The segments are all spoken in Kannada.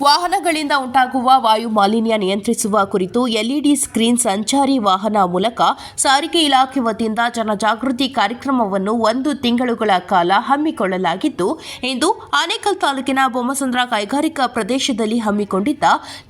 ವಾಹನಗಳಿಂದ ಉಂಟಾಗುವ ವಾಯು ಮಾಲಿನ್ಯ ನಿಯಂತ್ರಿಸುವ ಕುರಿತು ಎಲ್ಇಡಿ ಸ್ಕ್ರೀನ್ ಸಂಚಾರಿ ವಾಹನ ಮೂಲಕ ಸಾರಿಗೆ ಇಲಾಖೆ ವತಿಯಿಂದ ಜನಜಾಗೃತಿ ಕಾರ್ಯಕ್ರಮವನ್ನು 1 ತಿಂಗಳುಗಳ ಕಾಲ ಹಮ್ಮಿಕೊಳ್ಳಲಾಗಿದ್ದು, ಇಂದು ಆನೇಕಲ್ ತಾಲೂಕಿನ ಬೊಮ್ಮಸಂದ್ರ ಕೈಗಾರಿಕಾ ಪ್ರದೇಶದಲ್ಲಿ ಹಮ್ಮಿಕೊಂಡಿದ್ದ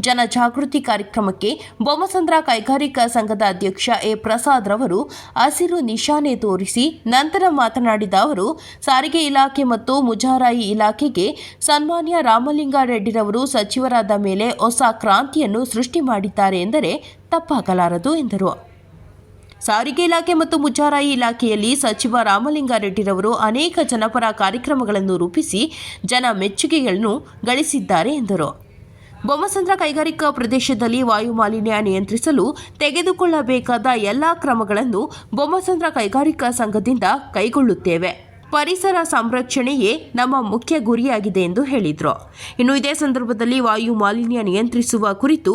ಜನಜಾಗೃತಿ ಕಾರ್ಯಕ್ರಮಕ್ಕೆ ಬೊಮ್ಮಸಂದ್ರ ಕೈಗಾರಿಕಾ ಸಂಘದ ಅಧ್ಯಕ್ಷ ಎ ಪ್ರಸಾದ್ ರವರು ಹಸಿರು ನಿಶಾನೆ ತೋರಿಸಿ ನಂತರ ಮಾತನಾಡಿದ ಅವರು, ಸಾರಿಗೆ ಇಲಾಖೆ ಮತ್ತು ಮುಜರಾಯಿ ಇಲಾಖೆಗೆ ಸನ್ಮಾನ್ಯ ರಾಮಲಿಂಗಾರೆಡ್ಡಿರವರು ಸಚಿವರಾದ ಮೇಲೆ ಹೊಸ ಕ್ರಾಂತಿಯನ್ನು ಸೃಷ್ಟಿ ಮಾಡಿದ್ದಾರೆ ಎಂದರೆ ತಪ್ಪಾಗಲಾರದು ಎಂದರು. ಸಾರಿಗೆ ಇಲಾಖೆ ಮತ್ತು ಮುಜರಾಯಿ ಇಲಾಖೆಯಲ್ಲಿ ಸಚಿವ ರಾಮಲಿಂಗಾರೆಡ್ಡಿರವರು ಅನೇಕ ಜನಪರ ಕಾರ್ಯಕ್ರಮಗಳನ್ನು ರೂಪಿಸಿ ಜನ ಮೆಚ್ಚುಗೆಗಳನ್ನು ಗಳಿಸಿದ್ದಾರೆ ಎಂದರು. ಬೊಮ್ಮಸಂದ್ರ ಕೈಗಾರಿಕಾ ಪ್ರದೇಶದಲ್ಲಿ ವಾಯು ಮಾಲಿನ್ಯ ನಿಯಂತ್ರಿಸಲು ತೆಗೆದುಕೊಳ್ಳಬೇಕಾದ ಎಲ್ಲಾ ಕ್ರಮಗಳನ್ನು ಬೊಮ್ಮಸಂದ್ರ ಕೈಗಾರಿಕಾ ಸಂಘದಿಂದ ಕೈಗೊಳ್ಳುತ್ತೇವೆ. ಪರಿಸರ ಸಂರಕ್ಷಣೆಯೇ ನಮ್ಮ ಮುಖ್ಯ ಗುರಿಯಾಗಿದೆ ಎಂದು ಹೇಳಿದರು. ಇನ್ನು ಇದೇ ಸಂದರ್ಭದಲ್ಲಿ ವಾಯು ಮಾಲಿನ್ಯ ನಿಯಂತ್ರಿಸುವ ಕುರಿತು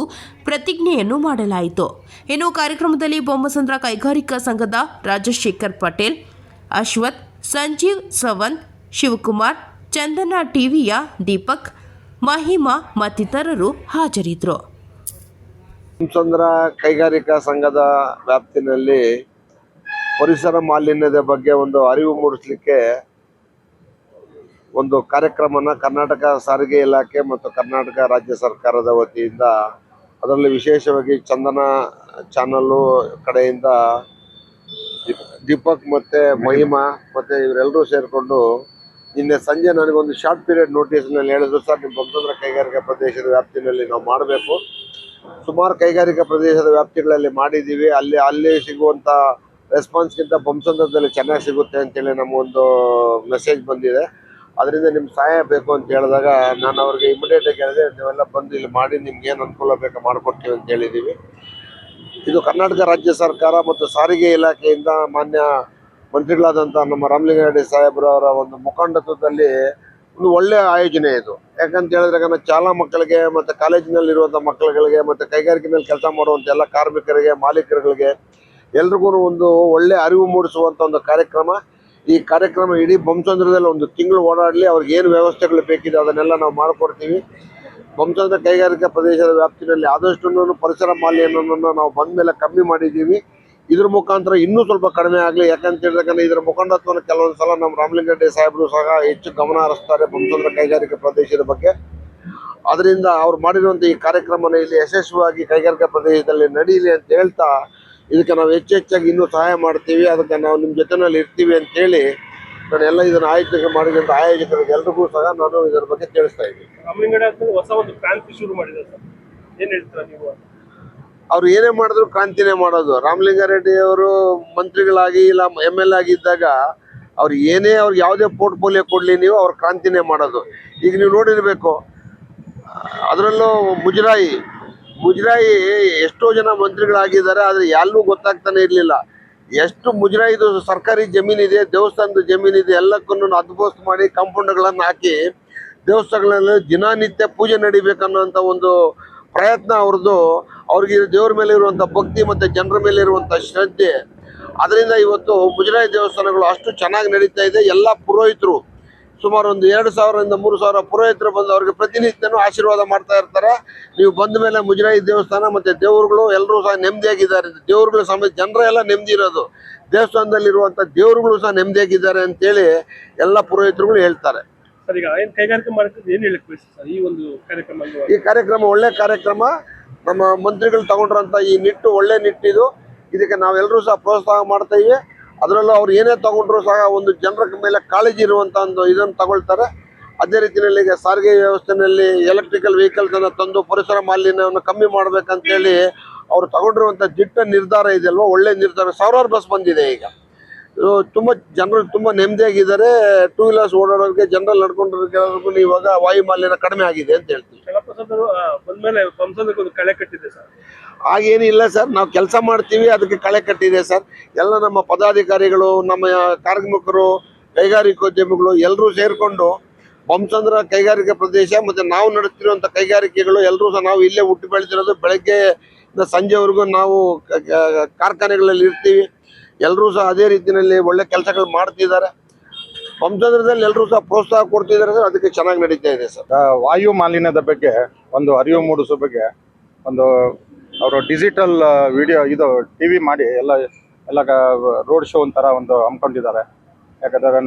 ಪ್ರತಿಜ್ಞೆಯನ್ನು ಮಾಡಲಾಯಿತು. ಇನ್ನು ಕಾರ್ಯಕ್ರಮದಲ್ಲಿ ಬೊಮ್ಮಸಂದ್ರ ಕೈಗಾರಿಕಾ ಸಂಘದ ರಾಜಶೇಖರ್ ಪಟೇಲ್, ಅಶ್ವಥ್, ಸಂಜೀವ್ ಸವಂತ್, ಶಿವಕುಮಾರ್, ಚಂದನ ಟಿವಿಯ ದೀಪಕ್, ಮಹಿಮಾ ಮತ್ತಿತರರು ಹಾಜರಿದ್ದರು. ಬೊಮ್ಮಸಂದ್ರ ಕೈಗಾರಿಕಾ ಸಂಘದ ವ್ಯಾಪ್ತಿನಲ್ಲಿ ಪರಿಸರ ಮಾಲಿನ್ಯದ ಬಗ್ಗೆ ಒಂದು ಅರಿವು ಮೂಡಿಸಲಿಕ್ಕೆ ಒಂದು ಕಾರ್ಯಕ್ರಮನ ಕರ್ನಾಟಕ ಸಾರಿಗೆ ಇಲಾಖೆ ಮತ್ತು ಕರ್ನಾಟಕ ರಾಜ್ಯ ಸರ್ಕಾರದ ವತಿಯಿಂದ, ಅದರಲ್ಲಿ ವಿಶೇಷವಾಗಿ ಚಂದನ ಚಾನಲ್ಲು ಕಡೆಯಿಂದ ದೀಪಕ್ ಮತ್ತು ಮಹಿಮಾ ಮತ್ತು ಇವರೆಲ್ಲರೂ ಸೇರಿಕೊಂಡು ನಿನ್ನೆ ಸಂಜೆ ನನಗೊಂದು ಶಾರ್ಟ್ ಪೀರಿಯಡ್ ನೋಟಿಸ್ನಲ್ಲಿ ಹೇಳಿದ್ರು, ಸರ್ ನಿಮ್ಮ ಬೊಮ್ಮಸಂದ್ರ ಕೈಗಾರಿಕಾ ಪ್ರದೇಶದ ವ್ಯಾಪ್ತಿನಲ್ಲಿ ನಾವು ಮಾಡಬೇಕು. ಸುಮಾರು ಕೈಗಾರಿಕಾ ಪ್ರದೇಶದ ವ್ಯಾಪ್ತಿಗಳಲ್ಲಿ ಮಾಡಿದ್ದೀವಿ, ಅಲ್ಲಿ ಸಿಗುವಂಥ ರೆಸ್ಪಾನ್ಸ್ಗಿಂತ ಬೊಮ್ಮಸಂದ್ರದಲ್ಲಿ ಚೆನ್ನಾಗಿ ಸಿಗುತ್ತೆ ಅಂತೇಳಿ ನಮಗೊಂದು ಮೆಸೇಜ್ ಬಂದಿದೆ. ಅದರಿಂದ ನಿಮ್ಮ ಸಹಾಯ ಬೇಕು ಅಂತ ಹೇಳಿದಾಗ ನಾನು ಅವ್ರಿಗೆ ಇಮಿಡಿಯೇಟಾಗಿ ಹೇಳಿದೆ, ನೀವೆಲ್ಲ ಬಂದು ಇಲ್ಲಿ ಮಾಡಿ ನಿಮ್ಗೆ ಏನು ಅನುಕೂಲ ಬೇಕೋ ಮಾಡಿಕೊಡ್ತೀವಿ ಅಂತ ಹೇಳಿದ್ದೀವಿ. ಇದು ಕರ್ನಾಟಕ ರಾಜ್ಯ ಸರ್ಕಾರ ಮತ್ತು ಸಾರಿಗೆ ಇಲಾಖೆಯಿಂದ ಮಾನ್ಯ ಮಂತ್ರಿಗಳಾದಂಥ ನಮ್ಮ ರಾಮಲಿಂಗಾರೆಡ್ಡಿ ಸಾಹೇಬ್ರವರ ಒಂದು ಮುಖಂಡತ್ವದಲ್ಲಿ ಒಂದು ಒಳ್ಳೆಯ ಆಯೋಜನೆ ಇದು. ಯಾಕಂತ ಹೇಳಿದ್ರೆ ಶಾಲಾ ಮಕ್ಕಳಿಗೆ ಮತ್ತು ಕಾಲೇಜಿನಲ್ಲಿರುವಂಥ ಮಕ್ಕಳುಗಳಿಗೆ ಮತ್ತು ಕೈಗಾರಿಕೆಯಲ್ಲಿ ಕೆಲಸ ಮಾಡುವಂಥ ಎಲ್ಲ ಕಾರ್ಮಿಕರಿಗೆ, ಮಾಲೀಕರುಗಳಿಗೆ ಎಲ್ರಿಗೂ ಒಂದು ಒಳ್ಳೆ ಅರಿವು ಮೂಡಿಸುವಂಥ ಒಂದು ಕಾರ್ಯಕ್ರಮ. ಈ ಕಾರ್ಯಕ್ರಮ ಇಡೀ ಬೊಮ್ಮಸಂದ್ರದಲ್ಲಿ 1 ತಿಂಗಳು ಓಡಾಡಲಿ, ಅವ್ರಿಗೆ ಏನು ವ್ಯವಸ್ಥೆಗಳು ಬೇಕಿದೆ ಅದನ್ನೆಲ್ಲ ನಾವು ಮಾಡಿಕೊಡ್ತೀವಿ. ಬೊಮ್ಮಸಂದ್ರ ಕೈಗಾರಿಕಾ ಪ್ರದೇಶದ ವ್ಯಾಪ್ತಿನಲ್ಲಿ ಆದಷ್ಟು ಪರಿಸರ ಮಾಲಿನ್ಯವನ್ನು ನಾವು ಬಂದ ಮೇಲೆ ಕಮ್ಮಿ ಮಾಡಿದ್ದೀವಿ. ಇದ್ರ ಮುಖಾಂತರ ಇನ್ನೂ ಸ್ವಲ್ಪ ಕಡಿಮೆ ಆಗಲಿ. ಯಾಕಂತ ಹೇಳಿದ್ರೆ ಇದರ ಮುಖಂಡತ್ವವನ್ನು ಕೆಲವೊಂದು ಸಲ ನಮ್ಮ ರಾಮಲಿಂಗಾರೆಡ್ಡಿ ಸಾಹೇಬರು ಸಹ ಹೆಚ್ಚು ಗಮನ ಹರಿಸ್ತಾರೆ ಬೊಮ್ಮಸಂದ್ರ ಕೈಗಾರಿಕಾ ಪ್ರದೇಶದ ಬಗ್ಗೆ. ಅದರಿಂದ ಅವ್ರು ಮಾಡಿರುವಂಥ ಈ ಕಾರ್ಯಕ್ರಮನ ಇಲ್ಲಿ ಯಶಸ್ವಿಯಾಗಿ ಕೈಗಾರಿಕಾ ಪ್ರದೇಶದಲ್ಲಿ ನಡೀಲಿ ಅಂತ ಹೇಳ್ತಾ, ಇದಕ್ಕೆ ನಾವು ಹೆಚ್ಚಾಗಿ ಇನ್ನೂ ಸಹಾಯ ಮಾಡ್ತೀವಿ, ಅದಕ್ಕೆ ನಾವು ನಿಮ್ಮ ಜೊತೆನಲ್ಲಿ ಇರ್ತೀವಿ ಅಂತೇಳಿ ನಾನು ಎಲ್ಲ ಇದನ್ನು ಆಯೋಜನೆ ಮಾಡಿದಂಥ ಆಯೋಜಕರಿಗೆ ಎಲ್ರಿಗೂ ಸಹ ನಾನು ಇದರ ಬಗ್ಗೆ ತಿಳಿಸ್ತಾ ಇದ್ದೀನಿ. ಹೊಸ ಒಂದು ಕ್ರಾಂತಿ ಶುರು ಮಾಡಿದ್ದಾರೆ ಸರ್, ಏನು ಹೇಳ್ತೀರಾ ನೀವು? ಅವ್ರು ಏನೇ ಮಾಡಿದ್ರು ಕ್ರಾಂತಿನೇ ಮಾಡೋದು. ರಾಮಲಿಂಗಾರೆಡ್ಡಿ ಅವರು ಮಂತ್ರಿಗಳಾಗಿ ಇಲ್ಲ MLA ಆಗಿದ್ದಾಗ ಅವ್ರಿಗೆ ಯಾವುದೇ ಪೋರ್ಟ್ಫೋಲಿಯೋ ಕೊಡಲಿ, ನೀವು ಅವ್ರ ಕ್ರಾಂತಿನೇ ಮಾಡೋದು. ಈಗ ನೀವು ನೋಡಿರ್ಬೇಕು, ಅದರಲ್ಲೂ ಮುಜರಾಯಿ ಎಷ್ಟೋ ಜನ ಮಂತ್ರಿಗಳಾಗಿದ್ದಾರೆ, ಆದರೆ ಎಲ್ಲೂ ಗೊತ್ತಾಗ್ತಾನೆ ಇರಲಿಲ್ಲ. ಎಷ್ಟು ಮುಜರಾಯಿದು ಸರ್ಕಾರಿ ಜಮೀನಿದೆ, ದೇವಸ್ಥಾನದ ಜಮೀನಿದೆ, ಎಲ್ಲಕ್ಕೂ ಹದ್ದುಬಸ್ತು ಮಾಡಿ ಕಾಂಪೌಂಡ್ಗಳನ್ನು ಹಾಕಿ ದೇವಸ್ಥಾನಗಳಲ್ಲಿ ದಿನನಿತ್ಯ ಪೂಜೆ ನಡಿಬೇಕನ್ನೋಂಥ ಒಂದು ಪ್ರಯತ್ನ ಅವ್ರದ್ದು. ಅವ್ರಿಗೆ ದೇವ್ರ ಮೇಲೆ ಇರುವಂಥ ಭಕ್ತಿ ಮತ್ತು ಜನರ ಮೇಲೆ ಇರುವಂಥ ಶ್ರದ್ಧೆ, ಅದರಿಂದ ಇವತ್ತು ಮುಜರಾಯಿ ದೇವಸ್ಥಾನಗಳು ಅಷ್ಟು ಚೆನ್ನಾಗಿ ನಡೀತಾ ಇದೆ. ಎಲ್ಲ ಪುರೋಹಿತರು ಸುಮಾರು ಒಂದು 2,000ರಿಂದ 3,000 ಪುರೋಹಿತರು ಬಂದು ಅವ್ರಿಗೆ ಪ್ರತಿನಿತ್ಯನೂ ಆಶೀರ್ವಾದ ಮಾಡ್ತಾ ಇರ್ತಾರೆ. ನೀವು ಬಂದ ಮೇಲೆ ಮುಜರಾಯಿ ದೇವಸ್ಥಾನ ಮತ್ತು ದೇವರುಗಳು ಎಲ್ಲರೂ ಸಹ ನೆಮ್ಮದಿಯಾಗಿದ್ದಾರೆ. ದೇವರುಗಳು ಸಮೇತ ಜನರೆಲ್ಲ ನೆಮ್ಮದಿ ಇರೋದು, ದೇವಸ್ಥಾನದಲ್ಲಿರುವಂಥ ದೇವರುಗಳು ಸಹ ನೆಮ್ಮದಿಯಾಗಿದ್ದಾರೆ ಅಂತೇಳಿ ಎಲ್ಲ ಪುರೋಹಿತರುಗಳು ಹೇಳ್ತಾರೆ. ಈ ಕಾರ್ಯಕ್ರಮ ಒಳ್ಳೆ ಕಾರ್ಯಕ್ರಮ. ನಮ್ಮ ಮಂತ್ರಿಗಳು ತಗೊಂಡ್ರಂಥ ಈ ನಿಟ್ಟು ಒಳ್ಳೆ ನಿಟ್ಟಿದು. ಇದಕ್ಕೆ ನಾವೆಲ್ಲರೂ ಸಹ ಪ್ರೋತ್ಸಾಹ ಮಾಡ್ತಾ ಇದ್ದೀವಿ. ಅದರಲ್ಲೂ ಅವ್ರು ಏನೇ ತಗೊಂಡ್ರು ಸಹ ಒಂದು ಜನರ ಮೇಲೆ ಕಾಳಜಿ ಇರುವಂಥ ಒಂದು ಇದನ್ನು ತಗೊಳ್ತಾರೆ. ಅದೇ ರೀತಿಯಲ್ಲಿ ಈಗ ಸಾರಿಗೆ ವ್ಯವಸ್ಥೆಯಲ್ಲಿ ಎಲೆಕ್ಟ್ರಿಕಲ್ ವೆಹಿಕಲ್ಸನ್ನು ತಂದು ಪರಿಸರ ಮಾಲಿನ್ಯವನ್ನು ಕಮ್ಮಿ ಮಾಡಬೇಕಂತೇಳಿ ಅವರು ತಗೊಂಡಿರುವಂಥ ದಿಟ್ಟ ನಿರ್ಧಾರ ಇದೆಯಲ್ವ, ಒಳ್ಳೆ ನಿರ್ಧಾರ. 1000 ಬಸ್ ಬಂದಿದೆ ಈಗ. ತುಂಬ ಜನರು ತುಂಬ ನೆಮ್ಮದಿಯಾಗಿದ್ದಾರೆ. 2 ವೀಲರ್ಸ್ ಓಡಾಡೋರಿಗೆ, ಜನರಲ್ಲಿ ನಡ್ಕೊಂಡಿರೋರ್ಗೂ ಇವಾಗ ವಾಯು ಮಾಲಿನ್ಯ ಕಡಿಮೆ ಆಗಿದೆ ಅಂತ ಹೇಳ್ತೀವಿ. ಹಾಗೇನಿಲ್ಲ ಸರ್, ನಾವು ಕೆಲಸ ಮಾಡ್ತೀವಿ, ಅದಕ್ಕೆ ಕಳೆ ಕಟ್ಟಿದೆ ಸರ್. ಎಲ್ಲ ನಮ್ಮ ಪದಾಧಿಕಾರಿಗಳು, ನಮ್ಮ ಕಾರ್ಮಿಕರು, ಕೈಗಾರಿಕೋದ್ಯಮಿಗಳು ಎಲ್ಲರೂ ಸೇರಿಕೊಂಡು ಬೊಮ್ಮಸಂದ್ರ ಕೈಗಾರಿಕಾ ಪ್ರದೇಶ ಮತ್ತು ನಾವು ನಡೆಸ್ತಿರುವಂಥ ಕೈಗಾರಿಕೆಗಳು ಎಲ್ಲರೂ ಸಹ ನಾವು ಇಲ್ಲೇ ಹುಟ್ಟು ಬೆಳೆದಿರೋದು. ಬೆಳಗ್ಗೆ ಸಂಜೆವರೆಗೂ ನಾವು ಕಾರ್ಖಾನೆಗಳಲ್ಲಿ ಇರ್ತೀವಿ. ಎಲ್ಲರೂ ಸಹ ಅದೇ ರೀತಿಯಲ್ಲಿ ಒಳ್ಳೆ ಕೆಲಸಗಳು ಮಾಡ್ತಿದ್ದಾರೆ. ಬಂಸಂದ್ರದಲ್ಲಿ ಎಲ್ಲರೂ ಸಹ ಪ್ರೋತ್ಸಾಹ ಕೊಡ್ತಿದ್ದಾರೆ ಸರ್. ಅದಕ್ಕೆ ಚೆನ್ನಾಗಿ ನಡೀತಾ ಇದೆ ಸರ್. ವಾಯು ಮಾಲಿನ್ಯದ ಬಗ್ಗೆ ಒಂದು ಅರಿವು ಮೂಡಿಸೋ ಬಗ್ಗೆ ಒಂದು ಅವರು ಡಿಜಿಟಲ್ ವಿಡಿಯೋ ಇದು ಟಿವಿ ಮಾಡಿ ಎಲ್ಲ ರೋಡ್ ಶೋ ಒಂಥರ ಒಂದು ಹಮ್ಮಿಕೊಂಡಿದ್ದಾರೆ. ಯಾಕಂದರೆ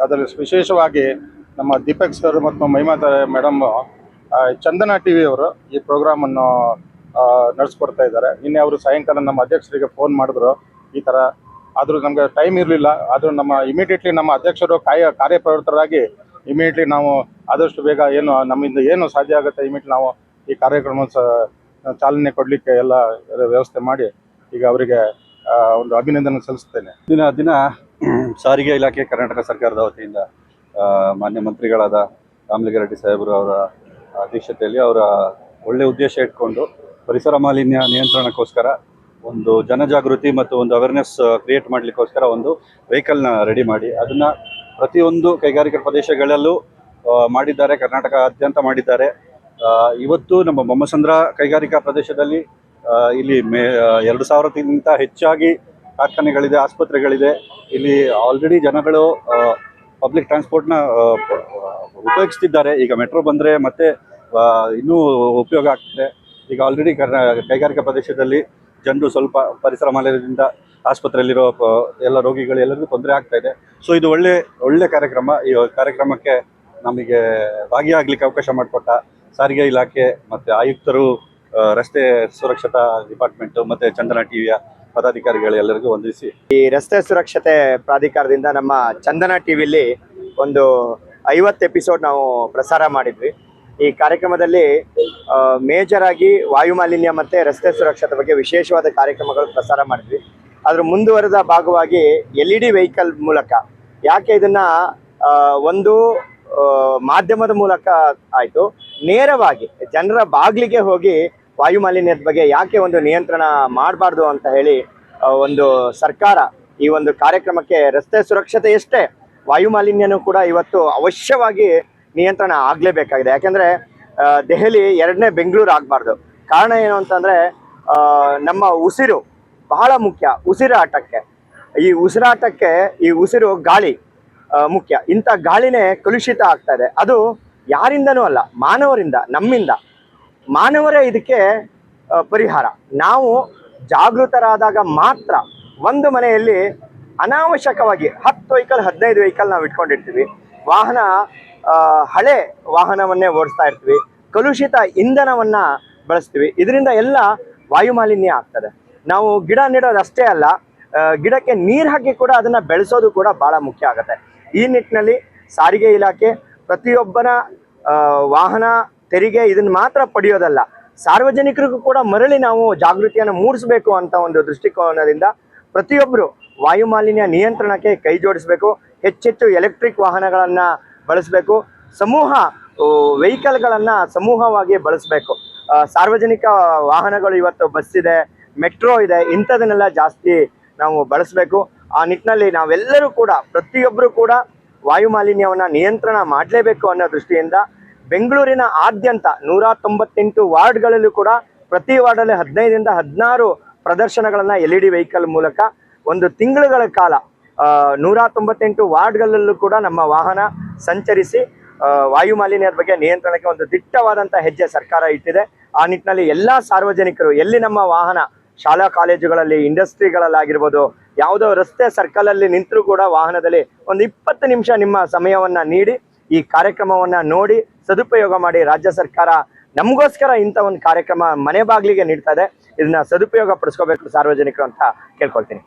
ಅದರಲ್ಲಿ ವಿಶೇಷವಾಗಿ ನಮ್ಮ ದೀಪಕ್ ಸರ್ ಮತ್ತು ಮಹಿಮಾ ಮೇಡಮ್ ಚಂದನ ಟಿವಿ ಅವರು ಈ ಪ್ರೋಗ್ರಾಮನ್ನು ನಡೆಸ್ಕೊಡ್ತಾ ಇದ್ದಾರೆ. ನಿನ್ನೆ ಅವರು ಸಾಯಂಕಾಲ ನಮ್ಮ ಅಧ್ಯಕ್ಷರಿಗೆ ಫೋನ್ ಮಾಡಿದ್ರು ಈ ಥರ. ಆದರೂ ನಮಗೆ ಟೈಮ್ ಇರಲಿಲ್ಲ. ಆದರೂ ನಮ್ಮ ಇಮಿಡಿಯೇಟ್ಲಿ ನಮ್ಮ ಅಧ್ಯಕ್ಷರು ಕಾರ್ಯಪ್ರವೃತ್ತರಾಗಿ ಇಮಿಡಿಯೇಟ್ಲಿ ನಾವು ಆದಷ್ಟು ಬೇಗ ನಮ್ಮಿಂದ ಏನು ಸಾಧ್ಯ ಆಗುತ್ತೆ ಇಮಿಡಿಯೇಟ್ಲಿ ನಾವು ಈ ಕಾರ್ಯಕ್ರಮ ಚಾಲನೆ ಕೊಡಲಿಕ್ಕೆ ಎಲ್ಲ ವ್ಯವಸ್ಥೆ ಮಾಡಿ ಈಗ ಅವರಿಗೆ ಒಂದು ಅಭಿನಂದನೆ ಸಲ್ಲಿಸ್ತೇನೆ. ದಿನ ಸಾರಿಗೆ ಇಲಾಖೆ ಕರ್ನಾಟಕ ಸರ್ಕಾರದ ವತಿಯಿಂದ ಮಾನ್ಯ ಮಂತ್ರಿಗಳಾದ ರಾಮಲಿಂಗ ರೆಡ್ಡಿ ಸಾಹೇಬರು ಅವರ ಅಧ್ಯಕ್ಷತೆಯಲ್ಲಿ ಅವರ ಒಳ್ಳೆ ಉದ್ದೇಶ ಇಟ್ಕೊಂಡು ಪರಿಸರ ಮಾಲಿನ್ಯ ನಿಯಂತ್ರಣಕ್ಕೋಸ್ಕರ ಒಂದು ಜನಜಾಗೃತಿ ಮತ್ತು ಒಂದು ಅವೇರ್ನೆಸ್ ಕ್ರಿಯೇಟ್ ಮಾಡಲಿಕ್ಕೋಸ್ಕರ ಒಂದು ವೆಹಿಕಲ್ನ ರೆಡಿ ಮಾಡಿ ಅದನ್ನು ಪ್ರತಿಯೊಂದು ಕೈಗಾರಿಕಾ ಪ್ರದೇಶಗಳಲ್ಲೂ ಮಾಡಿದ್ದಾರೆ. ಕರ್ನಾಟಕಾದ್ಯಂತ ಮಾಡಿದ್ದಾರೆ. ಇವತ್ತು ನಮ್ಮ ಬೊಮ್ಮಸಂದ್ರ ಕೈಗಾರಿಕಾ ಪ್ರದೇಶದಲ್ಲಿ ಇಲ್ಲಿ 2,000ಕ್ಕಿಂತ ಹೆಚ್ಚಾಗಿ ಕಾರ್ಖಾನೆಗಳಿದೆ, ಆಸ್ಪತ್ರೆಗಳಿದೆ. ಇಲ್ಲಿ ಆಲ್ರೆಡಿ ಜನಗಳು ಪಬ್ಲಿಕ್ ಟ್ರಾನ್ಸ್ಪೋರ್ಟ್ನ ಉಪಯೋಗಿಸ್ತಿದ್ದಾರೆ. ಈಗ ಮೆಟ್ರೋ ಬಂದರೆ ಮತ್ತೆ ಇನ್ನೂ ಉಪಯೋಗ ಆಗ್ತಿದೆ. ಈಗ ಆಲ್ರೆಡಿ ಕೈಗಾರಿಕಾ ಪ್ರದೇಶದಲ್ಲಿ ಜನರು ಸ್ವಲ್ಪ ಪರಿಸರ ಮಾಲಿನ್ಯದಿಂದ ಆಸ್ಪತ್ರೆಯಲ್ಲಿರೋ ಎಲ್ಲ ರೋಗಿಗಳು ಎಲ್ಲರಿಗೂ ತೊಂದರೆ ಆಗ್ತಾ ಇದೆ. ಸೊ ಇದು ಒಳ್ಳೆ ಕಾರ್ಯಕ್ರಮ. ಈ ಕಾರ್ಯಕ್ರಮಕ್ಕೆ ನಮಗೆ ಭಾಗಿಯಾಗಲಿಕ್ಕೆ ಅವಕಾಶ ಮಾಡಿಕೊಟ್ಟ ಸಾರಿಗೆ ಇಲಾಖೆ ಮತ್ತು ಆಯುಕ್ತರು, ರಸ್ತೆ ಸುರಕ್ಷತಾ ಡಿಪಾರ್ಟ್ಮೆಂಟು ಮತ್ತು ಚಂದನ ಟಿವಿಯ ಪದಾಧಿಕಾರಿಗಳು ಎಲ್ಲರಿಗೂ ವಂದಿಸಿ. ಈ ರಸ್ತೆ ಸುರಕ್ಷತೆ ಪ್ರಾಧಿಕಾರದಿಂದ ನಮ್ಮ ಚಂದನ ಟಿವಿಲಿ ಒಂದು 50 ಎಪಿಸೋಡ್ ನಾವು ಪ್ರಸಾರ ಮಾಡಿದ್ವಿ. ಈ ಕಾರ್ಯಕ್ರಮದಲ್ಲಿ ಮೇಜರ್ ಆಗಿ ವಾಯು ಮಾಲಿನ್ಯ ಮತ್ತು ರಸ್ತೆ ಸುರಕ್ಷತೆ ಬಗ್ಗೆ ವಿಶೇಷವಾದ ಕಾರ್ಯಕ್ರಮಗಳು ಪ್ರಸಾರ ಮಾಡಿದ್ವಿ. ಅದ್ರ ಮುಂದುವರೆದ ಭಾಗವಾಗಿ LED ವೆಹಿಕಲ್ ಮೂಲಕ ಯಾಕೆ ಇದನ್ನು ಒಂದು ಮಾಧ್ಯಮದ ಮೂಲಕ ಆಯಿತು, ನೇರವಾಗಿ ಜನರ ಬಾಗಿಲಿಗೆ ಹೋಗಿ ವಾಯು ಮಾಲಿನ್ಯದ ಬಗ್ಗೆ ಯಾಕೆ ಒಂದು ನಿಯಂತ್ರಣ ಮಾಡಬಾರ್ದು ಅಂತ ಹೇಳಿ ಒಂದು ಸರ್ಕಾರ ಈ ಒಂದು ಕಾರ್ಯಕ್ರಮಕ್ಕೆ ರಸ್ತೆ ಸುರಕ್ಷತೆ ಎಷ್ಟೇ ವಾಯು ಮಾಲಿನ್ಯನೂ ಕೂಡ ಇವತ್ತು ಅವಶ್ಯವಾಗಿ ನಿಯಂತ್ರಣ ಆಗಲೇಬೇಕಾಗಿದೆ. ಯಾಕೆಂದರೆ ದೆಹಲಿ 2ನೇ ಬೆಂಗಳೂರು ಆಗಬಾರ್ದು. ಕಾರಣ ಏನು ಅಂತಂದರೆ ನಮ್ಮ ಉಸಿರು ಬಹಳ ಮುಖ್ಯ. ಉಸಿರಾಟಕ್ಕೆ ಈ ಉಸಿರು ಗಾಳಿ ಮುಖ್ಯ. ಇಂಥ ಗಾಳಿನೇ ಕಲುಷಿತ ಆಗ್ತಾ ಇದೆ. ಅದು ಯಾರಿಂದನೂ ಅಲ್ಲ, ಮಾನವರಿಂದ, ನಮ್ಮಿಂದ. ಮಾನವರೇ ಇದಕ್ಕೆ ಪರಿಹಾರ. ನಾವು ಜಾಗೃತರಾದಾಗ ಮಾತ್ರ. ಒಂದು ಮನೆಯಲ್ಲಿ ಅನಾವಶ್ಯಕವಾಗಿ 10 ವೆಹಿಕಲ್ 15 ವೆಹಿಕಲ್ ನಾವು ಇಟ್ಕೊಂಡಿರ್ತೀವಿ. ಹಳೆ ವಾಹನವನ್ನೇ ಓಡಿಸ್ತಾ ಇರ್ತೀವಿ. ಕಲುಷಿತ ಇಂಧನವನ್ನು ಬಳಸ್ತೀವಿ. ಇದರಿಂದ ಎಲ್ಲ ವಾಯು ಮಾಲಿನ್ಯ ಆಗ್ತದೆ. ನಾವು ಗಿಡ ನೆಡೋದಷ್ಟೇ ಅಲ್ಲ, ಗಿಡಕ್ಕೆ ನೀರು ಹಾಕಿ ಕೂಡ ಅದನ್ನು ಬೆಳೆಸೋದು ಕೂಡ ಭಾಳ ಮುಖ್ಯ ಆಗುತ್ತೆ. ಈ ನಿಟ್ಟಿನಲ್ಲಿ ಸಾರಿಗೆ ಇಲಾಖೆ ಪ್ರತಿಯೊಬ್ಬನ ವಾಹನ ತೆರಿಗೆ ಇದನ್ನು ಮಾತ್ರ ಪಡೆಯೋದಲ್ಲ, ಸಾರ್ವಜನಿಕರಿಗೂ ಕೂಡ ಮರಳಿ ನಾವು ಜಾಗೃತಿಯನ್ನು ಮೂಡಿಸಬೇಕು ಅಂತ ಒಂದು ದೃಷ್ಟಿಕೋನದಿಂದ ಪ್ರತಿಯೊಬ್ಬರು ವಾಯು ಮಾಲಿನ್ಯ ನಿಯಂತ್ರಣಕ್ಕೆ ಕೈ ಜೋಡಿಸಬೇಕು. ಹೆಚ್ಚೆಚ್ಚು ಎಲೆಕ್ಟ್ರಿಕ್ ವಾಹನಗಳನ್ನು ಬಳಸಬೇಕು. ವೆಹಿಕಲ್ಗಳನ್ನು ಸಮೂಹವಾಗಿ ಬಳಸಬೇಕು. ಸಾರ್ವಜನಿಕ ವಾಹನಗಳು ಇವತ್ತು ಬಸ್ ಇದೆ, ಮೆಟ್ರೋ ಇದೆ, ಇಂಥದನ್ನೆಲ್ಲ ಜಾಸ್ತಿ ನಾವು ಬಳಸಬೇಕು. ಆ ನಿಟ್ಟಿನಲ್ಲಿ ನಾವೆಲ್ಲರೂ ಕೂಡ ಪ್ರತಿಯೊಬ್ಬರು ಕೂಡ ವಾಯು ಮಾಲಿನ್ಯವನ್ನು ನಿಯಂತ್ರಣ ಮಾಡಲೇಬೇಕು ಅನ್ನೋ ದೃಷ್ಟಿಯಿಂದ ಬೆಂಗಳೂರಿನ ಆದ್ಯಂತ 198 ವಾರ್ಡ್ಗಳಲ್ಲೂ ಕೂಡ ಪ್ರತಿ ವಾರ್ಡಲ್ಲಿ 15ರಿಂದ 16 ಪ್ರದರ್ಶನಗಳನ್ನು LED ವೆಹಿಕಲ್ ಮೂಲಕ ಒಂದು ತಿಂಗಳುಗಳ ಕಾಲ 198 ವಾರ್ಡ್ಗಳಲ್ಲೂ ಕೂಡ ನಮ್ಮ ವಾಹನ ಸಂಚರಿಸಿ ವಾಯು ಮಾಲಿನ್ಯದ ಬಗ್ಗೆ ನಿಯಂತ್ರಣಕ್ಕೆ ಒಂದು ದಿಟ್ಟವಾದಂಥ ಹೆಜ್ಜೆ ಸರ್ಕಾರ ಇಟ್ಟಿದೆ. ಆ ನಿಟ್ಟಿನಲ್ಲಿ ಎಲ್ಲ ಸಾರ್ವಜನಿಕರು ಎಲ್ಲಿ ನಮ್ಮ ವಾಹನ ಶಾಲಾ ಕಾಲೇಜುಗಳಲ್ಲಿ, ಇಂಡಸ್ಟ್ರಿಗಳಲ್ಲಾಗಿರ್ಬೋದು, ಯಾವುದೋ ರಸ್ತೆ ಸರ್ಕಲಲ್ಲಿ ನಿಂತರೂ ಕೂಡ ವಾಹನದಲ್ಲಿ ಒಂದು 20 ನಿಮಿಷ ನಿಮ್ಮ ಸಮಯವನ್ನು ನೀಡಿ ಈ ಕಾರ್ಯಕ್ರಮವನ್ನು ನೋಡಿ ಸದುಪಯೋಗ ಮಾಡಿ. ರಾಜ್ಯ ಸರ್ಕಾರ ನಮಗೋಸ್ಕರ ಇಂಥ ಒಂದು ಕಾರ್ಯಕ್ರಮ ಮನೆ ಬಾಗಿಲಿಗೆ ನೀಡ್ತಾ ಇದೆ. ಇದನ್ನ ಸದುಪಯೋಗ ಪಡಿಸ್ಕೋಬೇಕು ಸಾರ್ವಜನಿಕರು ಅಂತ ಕೇಳ್ಕೊಳ್ತೀನಿ.